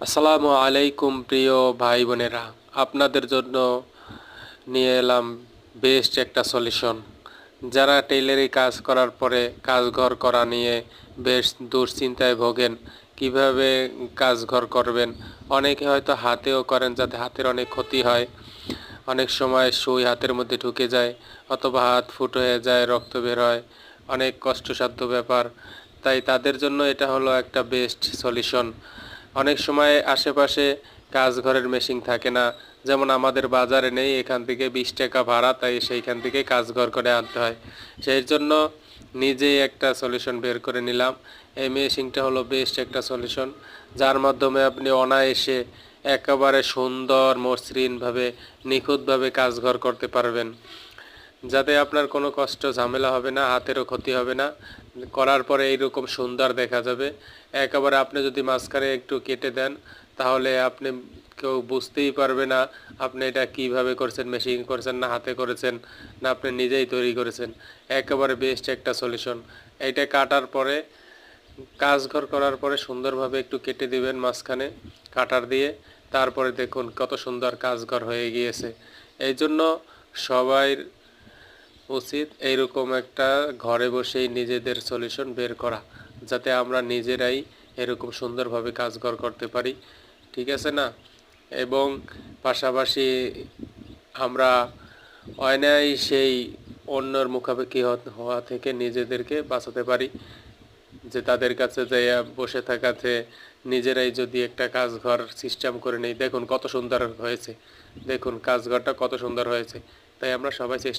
আসসালামু আলাইকুম প্রিয় ভাই বোনেরা, আপনাদের জন্য নিয়ে এলাম বেস্ট একটা সলিউশন। যারা টেইলারি কাজ করার পরে কাজঘর করা নিয়ে বেশ দুশ্চিন্তায় ভোগেন, কিভাবে কাজঘর করবেন। অনেকে হয়তো হাতেও করেন, যাতে হাতের অনেক ক্ষতি হয়। অনেক সময় সুই হাতের মধ্যে ঢুকে যায়, অথবা হাত ফুটো হয়ে যায়, রক্ত বের হয়, অনেক কষ্টসাধ্য ব্যাপার। তাই তাদের জন্য এটা হলো একটা বেস্ট সলিউশন। অনেক সময় আশেপাশে কাজঘরের মেশিন থাকে না, যেমন আমাদের বাজারে নেই, এখান থেকে 20 টাকা ভাড়া, তাই সেইখান থেকে কাজঘর করে আনতে হয়। সেই জন্য নিজেই একটা সলিউশন বের করে নিলাম। এই মেশিনটা হলো বেস্ট একটা সলিউশন, যার মাধ্যমে আপনি অনায়াসে একেবারে সুন্দর মসৃণভাবে নিখুঁতভাবে কাজঘর করতে পারবেন, যাতে আপনার কোনো কষ্ট ঝামেলা হবে না, হাতেরও ক্ষতি হবে না। করার পরে এইরকম সুন্দর দেখা যাবে। একেবারে আপনি যদি মাঝখানে একটু কেটে দেন, তাহলে আপনি কেউ বুঝতেই পারবে না আপনি এটা কিভাবে করছেন, মেশিন করছেন না হাতে করেছেন, না আপনি নিজেই তৈরি করেছেন। একেবারে বেস্ট একটা সলিউশন। এইটা কাটার পরে, কাজঘর করার পরে সুন্দরভাবে একটু কেটে দিবেন মাঝখানে কাটার দিয়ে, তারপরে দেখুন কত সুন্দর কাজঘর হয়ে গিয়েছে। এই জন্য সবাই উচিত এইরকম একটা ঘরে বসেই নিজেদের সলিউশন বের করা, যাতে আমরা নিজেরাই এরকম সুন্দরভাবে কাজঘর করতে পারি। ঠিক আছে না? এবং পাশাপাশি আমরা অনায়াসেই অন্যর মুখাপেক্ষি হওয়া থেকে নিজেদেরকে বাঁচাতে পারি। যে তাদের কাছে যাইয়া বসে থাকাতে নিজেরাই যদি একটা কাজঘর সিস্টেম করে নেই, দেখুন কত সুন্দর হয়েছে, দেখুন কাজঘরটা কত সুন্দর হয়েছে। তাই আমরা সবাই চেষ্টা